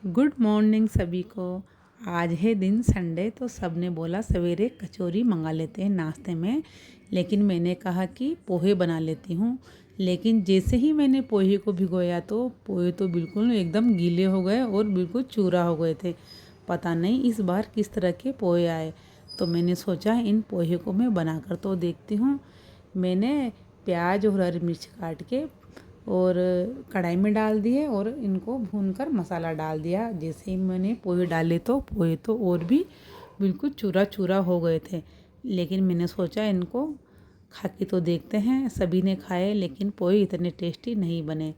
Good morning सभी को। आज है दिन संडे, तो सब ने बोला सवेरे कचौरी मंगा लेते हैं नाश्ते में। लेकिन मैंने कहा कि पोहे बना लेती हूँ। लेकिन जैसे ही मैंने पोहे को भिगोया तो पोहे तो बिल्कुल एकदम गीले हो गए और बिल्कुल चूरा हो गए थे। पता नहीं इस बार किस तरह के पोहे आए। तो मैंने सोचा इन पोहे को मैं बनाकर तो देखती हूँ। मैंने प्याज और हरी मिर्च काट के और कढ़ाई में डाल दिए और इनको भूनकर मसाला डाल दिया। जैसे ही मैंने पोहे डाले तो पोहे तो और भी बिल्कुल चूरा चूरा हो गए थे। लेकिन मैंने सोचा इनको खा के तो देखते हैं। सभी ने खाए लेकिन पोहे इतने टेस्टी नहीं बने।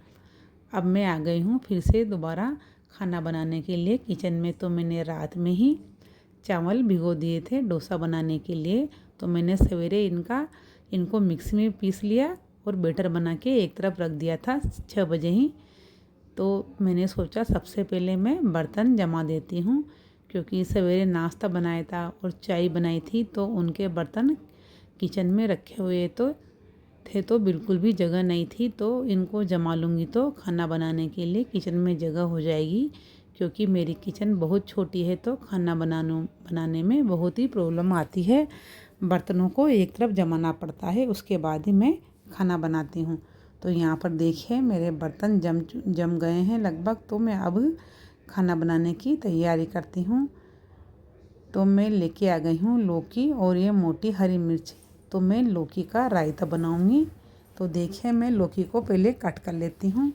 अब मैं आ गई हूँ फिर से दोबारा खाना बनाने के लिए किचन में। तो मैंने रात में ही चावल भिगो दिए थे डोसा बनाने के लिए। तो मैंने सवेरे इनको मिक्सी में पीस लिया और बैटर बना के एक तरफ रख दिया था 6 बजे ही। तो मैंने सोचा सबसे पहले मैं बर्तन जमा देती हूँ, क्योंकि सवेरे नाश्ता बनाया था और चाय बनाई थी तो उनके बर्तन किचन में रखे हुए तो बिल्कुल भी जगह नहीं थी। तो इनको जमा लूँगी तो खाना बनाने के लिए किचन में जगह हो जाएगी। क्योंकि मेरी किचन बहुत छोटी है तो खाना बनाने में बहुत ही प्रॉब्लम आती है। बर्तनों को एक तरफ जमाना पड़ता है, उसके बाद ही मैं खाना बनाती हूँ। तो यहाँ पर देखिए मेरे बर्तन जम गए हैं लगभग। तो मैं अब खाना बनाने की तैयारी करती हूँ। तो मैं लेके आ गई हूँ लौकी और ये मोटी हरी मिर्च। तो मैं लौकी का रायता बनाऊँगी। तो देखिए मैं लौकी को पहले कट कर लेती हूँ।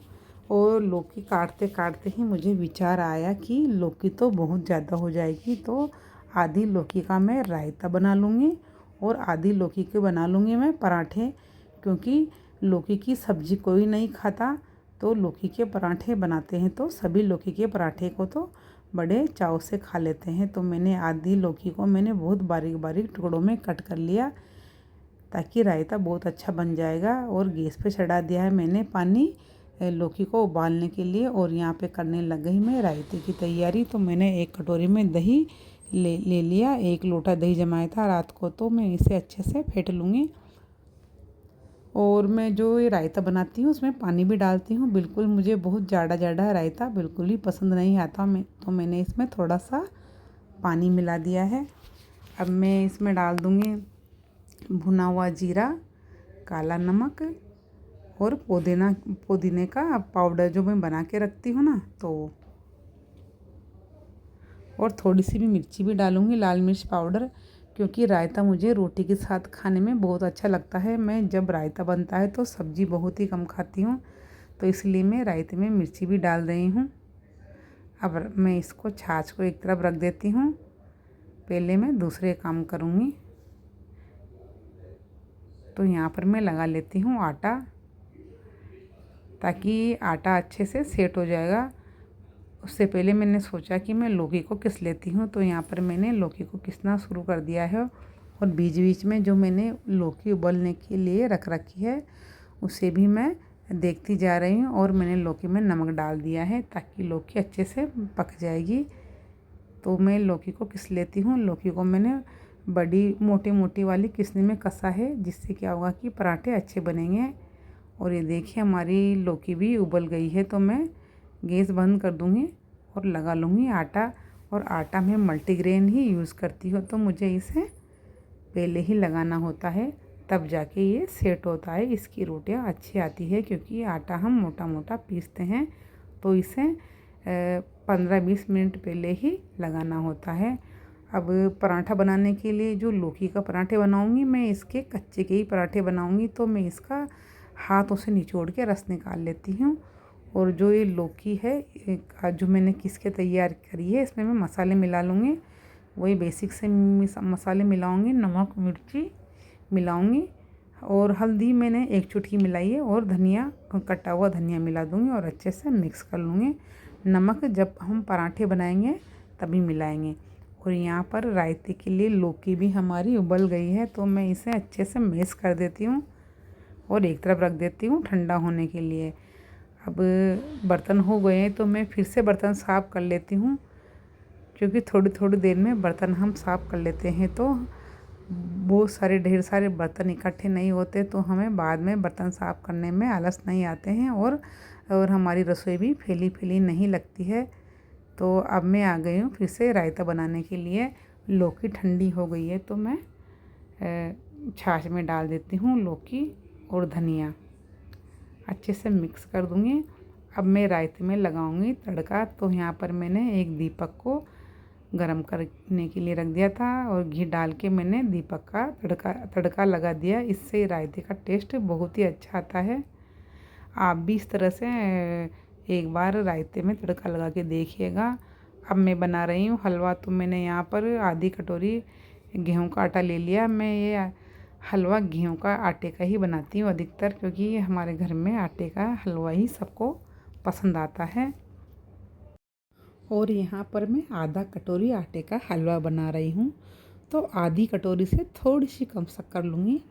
और लौकी काटते काटते ही मुझे विचार आया कि लौकी तो बहुत ज़्यादा हो जाएगी, तो आधी लौकी का मैं रायता बना लूँगी और आधी लौकी के बना लूँगी मैं पराठे। क्योंकि लौकी की सब्ज़ी कोई नहीं खाता, तो लौकी के पराठे बनाते हैं तो सभी लौकी के पराठे को तो बड़े चाव से खा लेते हैं। तो मैंने आधी लौकी को मैंने बहुत बारीक बारीक टुकड़ों में कट कर लिया, ताकि रायता बहुत अच्छा बन जाएगा। और गैस पे चढ़ा दिया है मैंने पानी लौकी को उबालने के लिए। और यहाँ पे करने लग गई मैं रायते की तैयारी। तो मैंने एक कटोरी में दही ले लिया। 1 लोटा दही जमाया था रात को, तो मैं इसे अच्छे से फेंट लूँगी। और मैं जो ये रायता बनाती हूँ उसमें पानी भी डालती हूँ। बिल्कुल मुझे बहुत जाड़ा रायता बिल्कुल ही पसंद नहीं आता। तो मैंने इसमें थोड़ा सा पानी मिला दिया है। अब मैं इसमें डाल दूँगी भुना हुआ जीरा, काला नमक और पुदीने का पाउडर जो मैं बना के रखती हूँ ना, तो और थोड़ी सी भी मिर्ची भी डालूँगी, लाल मिर्च पाउडर। क्योंकि रायता मुझे रोटी के साथ खाने में बहुत अच्छा लगता है। मैं जब रायता बनता है तो सब्ज़ी बहुत ही कम खाती हूँ, तो इसलिए मैं रायते में मिर्ची भी डाल रही हूँ। अब मैं इसको छाछ को एक तरफ रख देती हूँ। पहले मैं दूसरे काम करूँगी। तो यहाँ पर मैं लगा लेती हूँ आटा, ताकि आटा अच्छे से सेट हो जाएगा। उससे पहले मैंने सोचा कि मैं लौकी को किस लेती हूँ। तो यहाँ पर मैंने लौकी को किसना शुरू कर दिया है। और बीच बीच में जो मैंने लौकी उबलने के लिए रख रखी है उसे भी मैं देखती जा रही हूँ। और मैंने लौकी में नमक डाल दिया है ताकि लौकी अच्छे से पक जाएगी। तो मैं लौकी को किस लेती हूँ। लौकी को मैंने बड़ी मोटी वाली किसनी में कसा है, जिससे क्या होगा कि पराठे अच्छे बनेंगे। और ये देखिए हमारी लौकी भी उबल गई है। तो मैं गैस बंद कर दूँगी और लगा लूँगी आटा। और आटा मैं मल्टीग्रेन ही यूज़ करती हूँ, तो मुझे इसे पहले ही लगाना होता है, तब जाके ये सेट होता है। इसकी रोटियां अच्छी आती है, क्योंकि आटा हम मोटा मोटा पीसते हैं। तो इसे 15-20 मिनट पहले ही लगाना होता है। अब पराठा बनाने के लिए जो लौकी का पराठे बनाऊँगी, मैं इसके कच्चे के ही पराठे बनाऊँगी। तो मैं इसका हाथों से निचोड़ के रस निकाल लेती हूँ। और जो ये लौकी है जो मैंने किस के तैयार करी है, इसमें मैं मसाले मिला लूँगी। वही बेसिक से मसाले मिलाऊँगी, नमक मिर्ची मिलाऊँगी और हल्दी मैंने 1 चुटकी मिलाई है। और धनिया, कटा हुआ धनिया मिला दूँगी और अच्छे से मिक्स कर लूँगी। नमक जब हम पराठे बनाएंगे तभी मिलाएंगे। और यहाँ पर रायते के लिए लौकी भी हमारी उबल गई है, तो मैं इसे अच्छे से मिक्स कर देती हूँ और एक तरफ रख देती हूँ ठंडा होने के लिए। अब बर्तन हो गए हैं तो मैं फिर से बर्तन साफ़ कर लेती हूँ, क्योंकि थोड़ी देर में बर्तन हम साफ़ कर लेते हैं तो बहुत सारे ढेर सारे बर्तन इकट्ठे नहीं होते, तो हमें बाद में बर्तन साफ़ करने में आलस नहीं आते हैं। और हमारी रसोई भी फैली नहीं लगती है। तो अब मैं आ गई हूँ फिर से रायता बनाने के लिए। लौकी ठंडी हो गई है तो मैं छाछ में डाल देती हूँ लौकी और धनिया, अच्छे से मिक्स कर दूँगी। अब मैं रायते में लगाऊंगी तड़का। तो यहाँ पर मैंने एक दीपक को गरम करने के लिए रख दिया था और घी डाल के मैंने दीपक का तड़का लगा दिया। इससे रायते का टेस्ट बहुत ही अच्छा आता है। आप भी इस तरह से एक बार रायते में तड़का लगा के देखिएगा। अब मैं बना रही हूँ हलवा। तो मैंने यहाँ पर आधी कटोरी गेहूं का आटा ले लिया। मैं ये हलवा गेहूं का आटे का ही बनाती हूँ अधिकतर, क्योंकि हमारे घर में आटे का हलवा ही सबको पसंद आता है। और यहाँ पर मैं आधा कटोरी आटे का हलवा बना रही हूँ। तो आधी कटोरी से थोड़ी सी कम शक्कर लूँगी,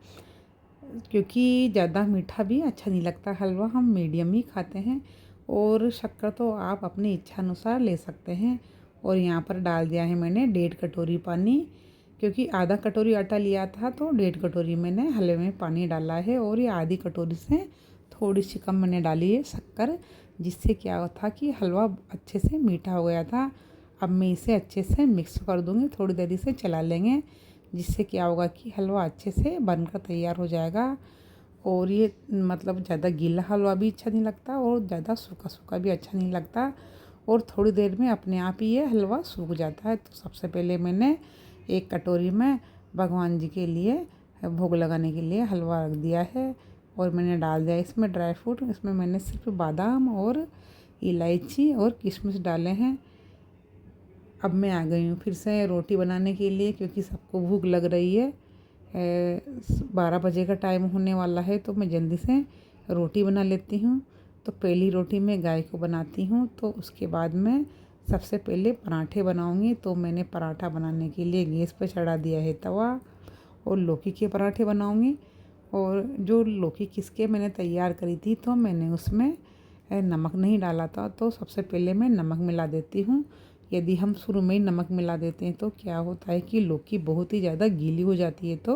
क्योंकि ज़्यादा मीठा भी अच्छा नहीं लगता। हलवा हम मीडियम ही खाते हैं, और शक्कर तो आप अपनी इच्छा अनुसार ले सकते हैं। और यहाँ पर डाल दिया है मैंने 1.5 कटोरी पानी, क्योंकि आधा कटोरी आटा लिया था तो 1.5 कटोरी मैंने हलवे में पानी डाला है। और ये आधी कटोरी से थोड़ी सी कम मैंने डाली है शक्कर, जिससे क्या था कि हलवा अच्छे से मीठा हो गया था। अब मैं इसे अच्छे से मिक्स कर दूँगी, थोड़ी देरी से चला लेंगे, जिससे क्या होगा कि हलवा अच्छे से बनकर तैयार हो जाएगा। और ये मतलब ज़्यादा गीला हलवा भी अच्छा नहीं लगता और ज़्यादा सूखा सूखा भी अच्छा नहीं लगता, और थोड़ी देर में अपने आप ही ये हलवा सूख जाता है। तो सबसे पहले मैंने एक कटोरी में भगवान जी के लिए भोग लगाने के लिए हलवा रख दिया है, और मैंने डाल दिया इसमें ड्राई फ्रूट। इसमें मैंने सिर्फ बादाम और इलायची और किशमिश डाले हैं। अब मैं आ गई हूँ फिर से रोटी बनाने के लिए, क्योंकि सबको भूख लग रही है। 12 बजे का टाइम होने वाला है, तो मैं जल्दी से रोटी बना लेती हूँ। तो पहली रोटी मैं गाय को बनाती हूँ, तो उसके बाद मैं सबसे पहले पराठे बनाऊँगी। तो मैंने पराठा बनाने के लिए गैस पर चढ़ा दिया है तवा, और लौकी के पराठे बनाऊँगी। और जो लौकी किसके मैंने तैयार करी थी, तो मैंने उसमें नमक नहीं डाला था। तो सबसे पहले मैं नमक मिला देती हूँ। यदि हम शुरू में ही नमक मिला देते हैं तो क्या होता है कि लौकी बहुत ही ज़्यादा गीली हो जाती है, तो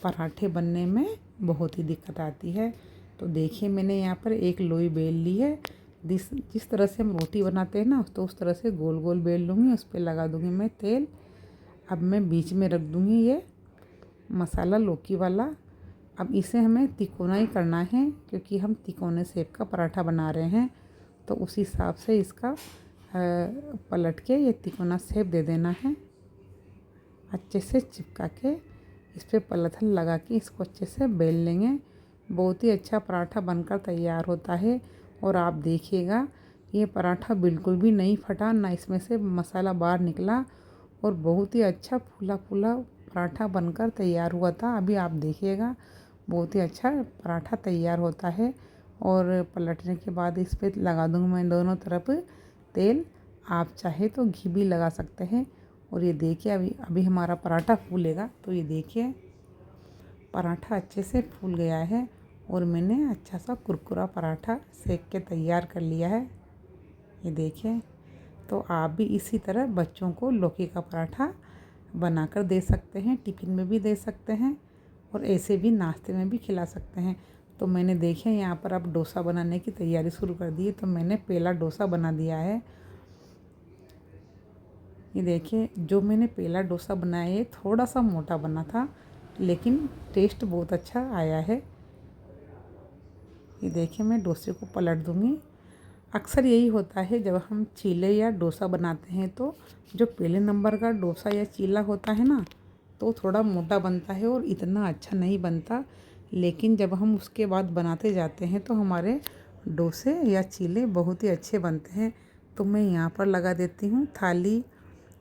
पराठे बनने में बहुत ही दिक्कत आती है। तो देखिए मैंने यहाँ पर एक लोई बेल ली है। जिस तरह से हम रोटी बनाते हैं ना, तो उस तरह से गोल गोल बेल लूँगी, उस पर लगा दूँगी मैं तेल। अब मैं बीच में रख दूँगी ये मसाला लौकी वाला। अब इसे हमें तिकोना ही करना है, क्योंकि हम तिकोने शेप का पराठा बना रहे हैं। तो उस हिसाब से इसका पलट के ये तिकोना शेप दे देना है। अच्छे से चिपका के इस पर पलथन लगा के इसको अच्छे से बेल लेंगे। बहुत ही अच्छा पराठा बनकर तैयार होता है। और आप देखिएगा ये पराठा बिल्कुल भी नहीं फटा, ना इसमें से मसाला बाहर निकला, और बहुत ही अच्छा फूला फूला पराठा बनकर तैयार हुआ था। अभी आप देखिएगा बहुत ही अच्छा पराठा तैयार होता है। और पलटने के बाद इस पर लगा दूँगी मैं दोनों तरफ तेल। आप चाहे तो घी भी लगा सकते हैं। और ये देखिए अभी हमारा पराठा फूलेगा। तो ये देखिए पराठा अच्छे से फूल गया है, और मैंने अच्छा सा कुरकुरा पराठा सेक के तैयार कर लिया है। ये देखिए, तो आप भी इसी तरह बच्चों को लौकी का पराठा बनाकर दे सकते हैं, टिफ़िन में भी दे सकते हैं, और ऐसे भी नाश्ते में भी खिला सकते हैं। तो मैंने देखे यहाँ पर अब डोसा बनाने की तैयारी शुरू कर दी है। तो मैंने पहला डोसा बना दिया है। ये देखिए जो मैंने पहला डोसा बनाया है थोड़ा सा मोटा बना था, लेकिन टेस्ट बहुत अच्छा आया है। ये देखिए मैं डोसे को पलट दूँगी। अक्सर यही होता है जब हम चीले या डोसा बनाते हैं, तो जो पहले नंबर का डोसा या चीला होता है ना, तो थोड़ा मोटा बनता है और इतना अच्छा नहीं बनता। लेकिन जब हम उसके बाद बनाते जाते हैं तो हमारे डोसे या चीले बहुत ही अच्छे बनते हैं। तो मैं यहाँ पर लगा देती हूँ थाली।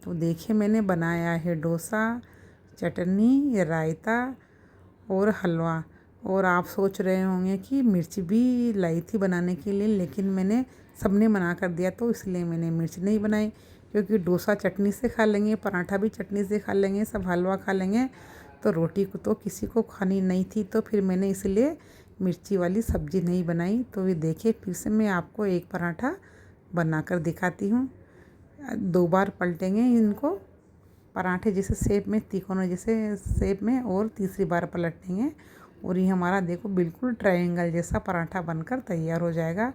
तो देखिए मैंने बनाया है डोसा, चटनी, रायता और हलवा। और आप सोच रहे होंगे कि मिर्च भी लाई थी बनाने के लिए, लेकिन मैंने सबने मना कर दिया, तो इसलिए मैंने मिर्च नहीं बनाई। क्योंकि डोसा चटनी से खा लेंगे, पराठा भी चटनी से खा लेंगे, सब हलवा खा लेंगे, तो रोटी को तो किसी को खानी नहीं थी। तो फिर मैंने इसलिए मिर्ची वाली सब्ज़ी नहीं बनाई। तो ये देखिए फिर से मैं आपको एक पराठा बनाकर दिखाती हूँ। 2 बार पलटेंगे इनको पराठे जैसे शेप में, तिकोना जैसे शेप में, और तीसरी बार पलटेंगे, और ये हमारा देखो बिल्कुल ट्रायंगल जैसा पराठा बनकर तैयार हो जाएगा।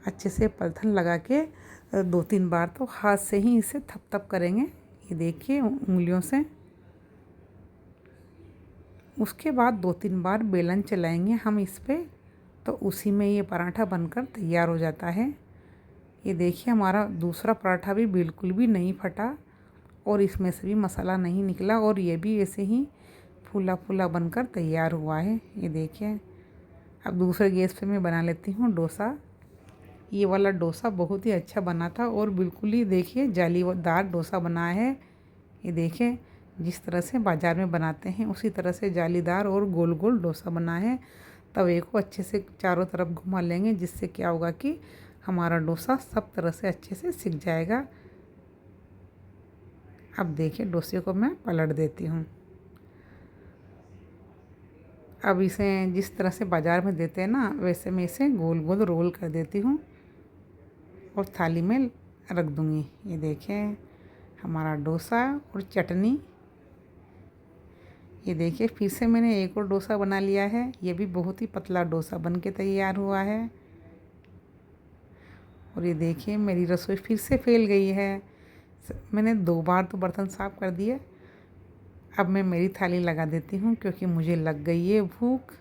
अच्छे से पलथन लगा के 2-3 बार तो हाथ से ही इसे थप-थप करेंगे, ये देखिए उंगलियों से। उसके बाद 2-3 बार बेलन चलाएंगे हम इस पे, तो उसी में ये पराठा बनकर तैयार हो जाता है। ये देखिए हमारा दूसरा पराठा भी बिल्कुल भी नहीं फटा और इसमें से भी मसाला नहीं निकला और ये भी ऐसे ही फूला-फूला बनकर तैयार हुआ है। ये देखिए, अब दूसरे गैस पे मैं बना लेती हूँ डोसा। ये वाला डोसा बहुत ही अच्छा बना था और बिल्कुल ही देखिए जालीदार डोसा बना है। ये देखिए जिस तरह से बाज़ार में बनाते हैं उसी तरह से जालीदार और गोल-गोल डोसा बना है। तवे को अच्छे से चारों तरफ घुमा लेंगे, जिससे क्या होगा कि हमारा डोसा सब तरह से अच्छे से सिक जाएगा। अब देखिए डोसे को मैं पलट देती हूँ। अब इसे जिस तरह से बाज़ार में देते हैं ना, वैसे मैं इसे गोल-गोल रोल कर देती हूँ और थाली में रख दूँगी। ये देखें हमारा डोसा और चटनी। ये देखिए फिर से मैंने एक और डोसा बना लिया है। ये भी बहुत ही पतला डोसा बन के तैयार हुआ है। और ये देखिए मेरी रसोई फिर से फैल गई है। मैंने 2 बार तो बर्तन साफ़ कर दिए। अब मैं मेरी थाली लगा देती हूँ क्योंकि मुझे लग गई है भूख।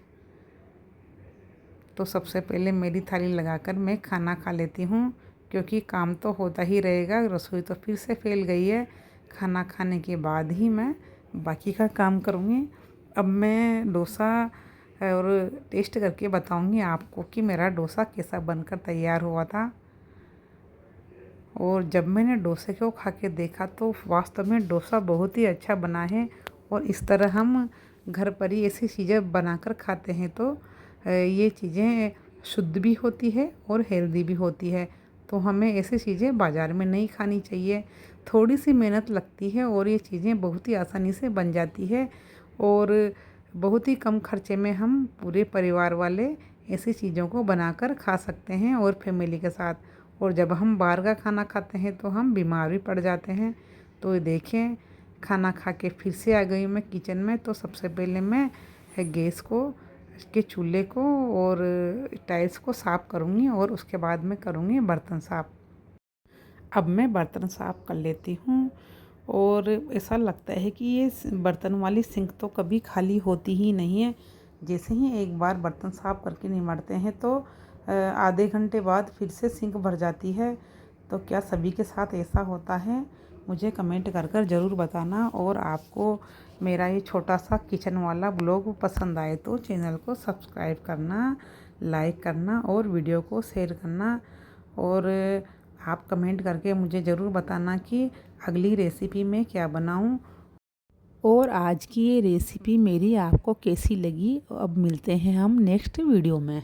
तो सबसे पहले मेरी थाली लगाकर मैं खाना खा लेती हूँ, क्योंकि काम तो होता ही रहेगा। रसोई तो फिर से फैल गई है। खाना खाने के बाद ही मैं बाकी का काम करूँगी। अब मैं डोसा और टेस्ट करके बताऊँगी आपको कि मेरा डोसा कैसा बनकर तैयार हुआ था। और जब मैंने डोसे को खा के देखा तो वास्तव में डोसा बहुत ही अच्छा बना है। और इस तरह हम घर पर ही ऐसी चीज़ें बनाकर खाते हैं तो ये चीज़ें शुद्ध भी होती है और हेल्दी भी होती है। तो हमें ऐसी चीज़ें बाज़ार में नहीं खानी चाहिए। थोड़ी सी मेहनत लगती है और ये चीज़ें बहुत ही आसानी से बन जाती है और बहुत ही कम खर्चे में हम पूरे परिवार वाले ऐसी चीज़ों को बनाकर खा सकते हैं और फैमिली के साथ। और जब हम बाहर का खाना खाते हैं तो हम बीमार भी पड़ जाते हैं। तो ये देखें खाना खा के फिर से आ गई मैं किचन में। तो सबसे पहले मैं गैस को के चूल्हे को और टाइल्स को साफ़ करूँगी और उसके बाद मैं करूँगी बर्तन साफ़। अब मैं बर्तन साफ़ कर लेती हूँ और ऐसा लगता है कि ये बर्तन वाली सिंक तो कभी खाली होती ही नहीं है। जैसे ही एक बार बर्तन साफ़ करके निमारते हैं तो आधे घंटे बाद फिर से सिंक भर जाती है। तो क्या सभी के साथ ऐसा होता है? मुझे कमेंट कर कर ज़रूर बताना। और आपको मेरा ये छोटा सा किचन वाला ब्लॉग पसंद आए तो चैनल को सब्सक्राइब करना, लाइक करना और वीडियो को शेयर करना। और आप कमेंट करके मुझे ज़रूर बताना कि अगली रेसिपी मैं क्या बनाऊं और आज की ये रेसिपी मेरी आपको कैसी लगी। अब मिलते हैं हम नेक्स्ट वीडियो में।